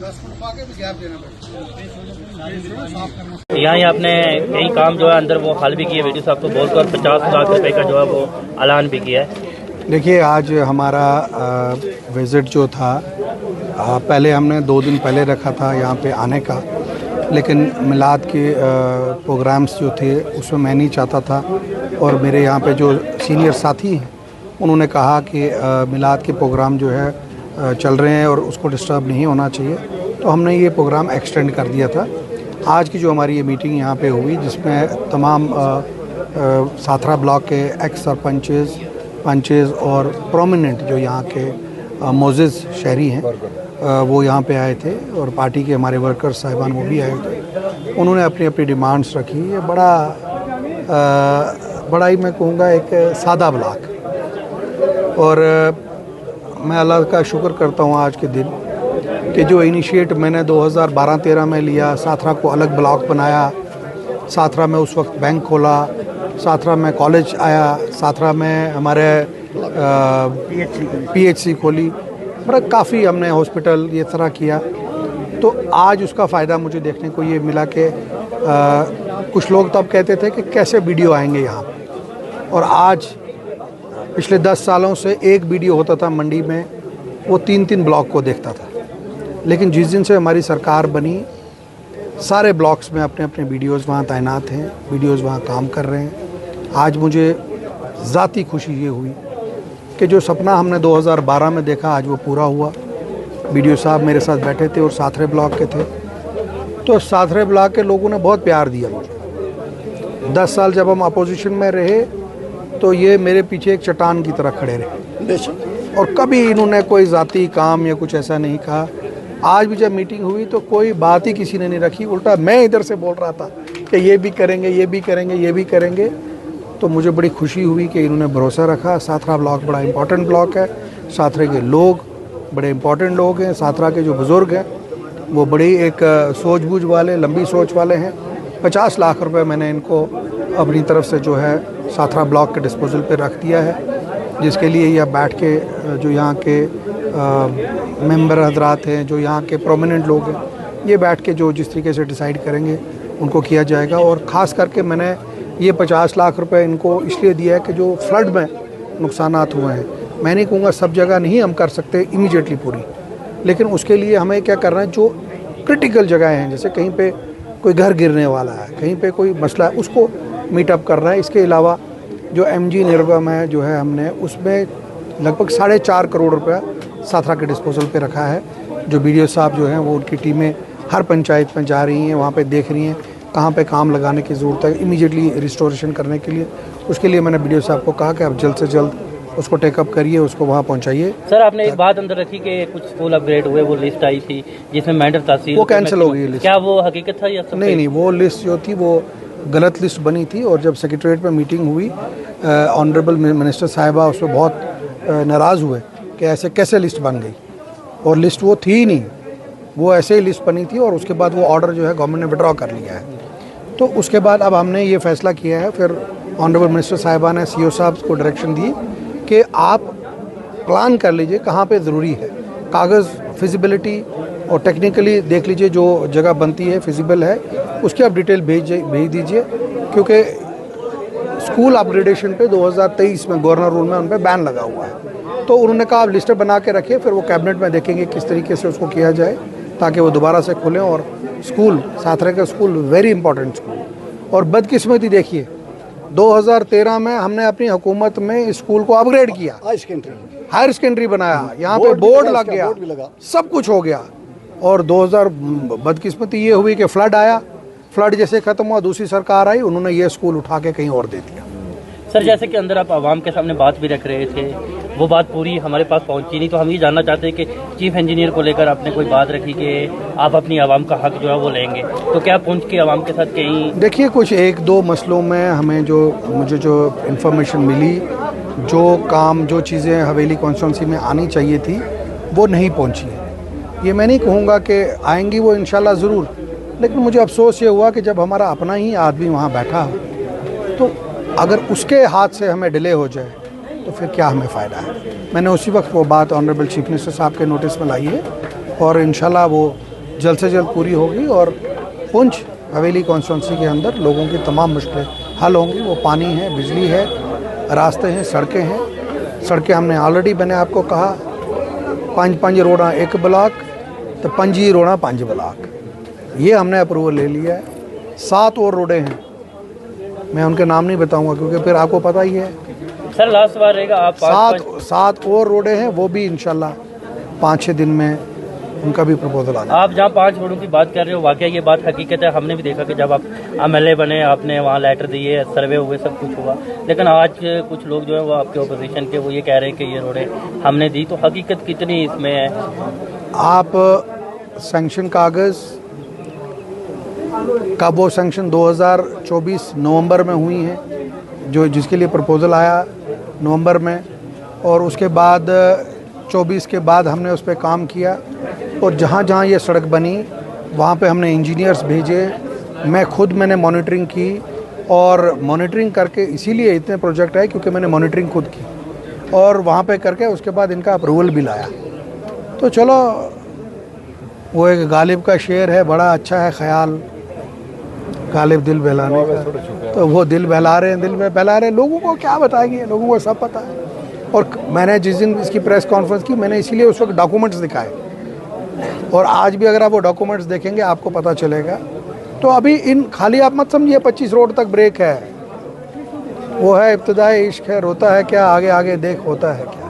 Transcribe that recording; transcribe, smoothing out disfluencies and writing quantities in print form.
10 foot पाके भी gap देना पड़ेगा। यहाँ आपने कई काम जो है अंदर वो हल भी किए, वीडियो साहब को बोलकर 50 लाख रुपए का जो है वो ऐलान भी किया है। देखिए, आज हमारा विज़िट जो था, पहले हमने 2 दिन पहले रखा था यहाँ पे आने का, लेकिन मिलाद के प्रोग्राम्स जो थे उसमें मैं नहीं चाहता था, और मेरे यहाँ पे जो सीनियर साथी हैं उन्होंने कहा कि मिलाद के प्रोग्राम जो है चल रहे हैं और उसको डिस्टर्ब नहीं होना चाहिए, तो हमने ये प्रोग्राम एक्सटेंड कर दिया था। आज की जो हमारी ये मीटिंग यहाँ पे हुई, जिसमें तमाम साथरा ब्लॉक के एक्स सरपंचेस, पंचेस और प्रोमिनेंट जो यहाँ के मोज़िज़ शहरी हैं वो यहाँ पे आए थे, और पार्टी के हमारे वर्कर्स साहिबान वो भी आए थे। उन्होंने अपनी अपनी डिमांड्स रखी। ये बड़ा ही मैं कहूँगा एक सादा ब्लॉक, और मैं अल्लाह का शुक्र करता हूँ आज के दिन कि जो इनिशिएट मैंने 2012-13 में लिया, साथरा को अलग ब्लॉक बनाया, साथरा में उस वक्त बैंक खोला, साथरा में कॉलेज आया, साथरा में हमारे PHC खोली, मतलब काफ़ी हमने हॉस्पिटल ये तरह किया। तो आज उसका फ़ायदा मुझे देखने को ये मिला कि कुछ लोग तब कहते थे कि कैसे वीडियो आएंगे यहाँ पे, और आज पिछले 10 सालों से एक वीडियो होता था मंडी में, वो 3-3 ब्लॉक को देखता था। लेकिन जिस दिन से हमारी सरकार बनी, सारे ब्लॉक्स में अपने अपने वीडियोज़ वहाँ तैनात हैं, वीडियोज़ वहाँ काम कर रहे हैं। आज मुझे ज़ाती खुशी ये हुई कि जो सपना हमने 2012 में देखा आज वो पूरा हुआ। वीडियो साहब मेरे साथ बैठे थे और साथरे ब्लॉक के थे, तो साथरे ब्लॉक के लोगों ने बहुत प्यार दिया मुझे। 10 साल जब हम अपोजिशन में रहे तो ये मेरे पीछे एक चट्टान की तरह खड़े रहे, और कभी इन्होंने कोई ज़ाती काम या कुछ ऐसा नहीं कहा। आज भी जब मीटिंग हुई तो कोई बात ही किसी ने नहीं रखी, उल्टा मैं इधर से बोल रहा था कि ये भी करेंगे, ये भी करेंगे, ये भी करेंगे। तो मुझे बड़ी खुशी हुई कि इन्होंने भरोसा रखा। साथरा ब्लॉक बड़ा इम्पॉर्टेंट ब्लॉक है, साथरे के लोग बड़े इम्पॉर्टेंट लोग हैं, साथरा के जो बुज़ुर्ग हैं वो बड़ी एक सूझबूझ वाले, लंबी सोच वाले हैं। 50 लाख रुपए मैंने इनको अपनी तरफ से जो है साथरा ब्लॉक के डिस्पोजल पे रख दिया है, जिसके लिए यह बैठ के जो यहाँ के मेंबर हजरात हैं, जो यहाँ के प्रोमिनेंट लोग हैं, ये बैठ के जो जिस तरीके से डिसाइड करेंगे उनको किया जाएगा। और ख़ास करके मैंने ये 50 लाख रुपए इनको इसलिए दिया है कि जो फ्लड में नुकसानात हुए हैं, मैं नहीं कहूँगा सब जगह नहीं हम कर सकते इमीडिएटली पूरी, लेकिन उसके लिए हमें क्या करना है, जो क्रिटिकल जगह हैं, जैसे कहीं पे कोई घर गिरने वाला है, कहीं पे कोई मसला है, उसको मीटअप करना है। इसके अलावा जो MG निर्गम है जो है, हमने उसमें लगभग 4.5 करोड़ रुपया साथरा के डिस्पोजल पे रखा है। जो BDO साहब जो हैं वो उनकी टीमें हर पंचायत में जा रही हैं, वहाँ पे देख रही हैं कहाँ पे काम लगाने की ज़रूरत है इमीडिएटली रिस्टोरेशन करने के लिए। उसके लिए मैंने BDO साहब को कहा कि आप जल्द से जल्द उसको टेकअप करिए, उसको वहाँ पहुँचाइए। सर, आपने एक बात अंदर रखी कि कुछ स्कूल अपग्रेड हुए, वो लिस्ट आई थी जिसमें मेंढर तहसील, वो कैंसिल हो गई लिस्ट। क्या वो हकीकत था या नहीं, वो लिस्ट जो थी वो गलत लिस्ट बनी थी, और जब सेक्रेटरीट में मीटिंग हुई, ऑनरेबल मिनिस्टर साहिबा उस पर बहुत नाराज़ हुए कि ऐसे कैसे लिस्ट बन गई, और लिस्ट वो थी ही नहीं, वो ऐसे ही लिस्ट बनी थी, और उसके बाद वो ऑर्डर जो है गवर्नमेंट ने विड्रॉ कर लिया है। तो उसके बाद अब हमने ये फैसला किया है, फिर ऑनरेबल मिनिस्टर साहिबा ने CO साहब को डायरेक्शन दी कि आप प्लान कर लीजिए कहाँ पे ज़रूरी है, कागज़ फिजिबिलिटी और टेक्निकली देख लीजिए, जो जगह बनती है फिजिबल है उसकी आप डिटेल भेज दीजिए, क्योंकि स्कूल अपग्रेडेशन पे 2023 में गवर्नर रूल में उन पर बैन लगा हुआ है। तो उन्होंने कहा आप लिस्ट बना के रखिए, फिर वो कैबिनेट में देखेंगे किस तरीके से उसको किया जाए ताकि वो दोबारा से खुलें। और स्कूल, साथरे का स्कूल वेरी इंपॉर्टेंट स्कूल, और बदकिस्मती देखिए 2013 में हमने अपनी हुकूमत में स्कूल को अपग्रेड किया, हायर सेकेंडरी बनाया, यहाँ पे बोर्ड लग गया, सब कुछ हो गया। और 2000 बदकिस्मती ये हुई कि फ्लड आया, फ्लड जैसे ख़त्म हुआ दूसरी सरकार आई, उन्होंने ये स्कूल उठा के कहीं और दे दिया। सर, जैसे कि अंदर आप आवाम के सामने बात भी रख रहे थे, वो बात पूरी हमारे पास पहुंची नहीं, तो हम ये जानना चाहते हैं कि चीफ इंजीनियर को लेकर आपने कोई बात रखी कि आप अपनी आवाम का हक जो है वो लेंगे, तो क्या पहुंच के आवाम के साथ कहीं? देखिए, कुछ 1-2 मसलों में हमें मुझे जो इन्फॉर्मेशन मिली, जो काम, जो चीज़ें हवेली कॉन्स्टिट्यूंसी में आनी चाहिए थी वो नहीं पहुंची है। ये मैं नहीं कहूँगा कि आएंगी वो इंशाल्लाह ज़रूर, लेकिन मुझे अफसोस ये हुआ कि जब हमारा अपना ही आदमी वहाँ बैठा हो, तो अगर उसके हाथ से हमें डिले हो जाए तो फिर क्या हमें फ़ायदा है। मैंने उसी वक्त वो बात ऑनरेबल चीफ मिनिस्टर साहब के नोटिस में लाई है, और इंशाल्लाह वो जल्द से जल्द पूरी होगी और पुंछ हवेली कॉन्स्टिट्यूंसी के अंदर लोगों की तमाम मुश्किलें हल होंगी। वो पानी है, बिजली है, रास्ते हैं, सड़कें हैं। सड़कें हमने ऑलरेडी, मैंने आपको कहा, 5 रोड़ा 1 ब्लॉक, तो 5 रोड़ा 5 ब्लॉक, ये हमने अप्रूवल ले लिया है। 7 और रोडें हैं, मैं उनके नाम नहीं बताऊंगा क्योंकि फिर आपको पता ही है। सर लास्ट बार रहेगा आप 7 और रोडें हैं, वो भी इंशाल्लाह 5-6 दिन में उनका भी प्रपोजल आना। आप जहाँ 5 रोडों की बात कर रहे हो, वाकई ये बात हकीकत है। हमने भी देखा कि जब आप MLA बने, आपने वहाँ लेटर दिए, सर्वे हुए, सब कुछ हुआ, लेकिन आज कुछ लोग जो है वो आपके ओपोजिशन के, वो ये कह रहे हैं कि ये रोडें हमने दी, तो हकीकत कितनी इसमें है? आप सैंक्शन कागज़ का वो सैंक्शन 2024 नवंबर में हुई है, जो जिसके लिए प्रपोज़ल आया नवंबर में, और उसके बाद 24 के बाद हमने उस पर काम किया और जहाँ जहाँ ये सड़क बनी वहाँ पे हमने इंजीनियर्स भेजे। मैंने मॉनिटरिंग की और मॉनिटरिंग करके इसीलिए इतने प्रोजेक्ट है क्योंकि मैंने मॉनिटरिंग खुद की और वहाँ पे करके उसके बाद इनका अप्रूवल भी लाया। तो चलो, वो एक गालिब का शेर है, बड़ा अच्छा है ख्याल, गालिब दिल बहलाने का। तो वो दिल बहला रहे हैं, दिल में बहला रहे हैं। लोगों को क्या बताएंगे, लोगों को सब पता है। और मैंने जिस दिन इसकी प्रेस कॉन्फ्रेंस की, मैंने इसीलिए उस वक्त डॉक्यूमेंट्स दिखाए, और आज भी अगर आप वो डॉक्यूमेंट्स देखेंगे आपको पता चलेगा। तो अभी इन खाली आप मत समझिए 25 रोड तक ब्रेक है, वो है इब्तिदाई इश्क है, रोता है क्या आगे आगे देख होता है क्या।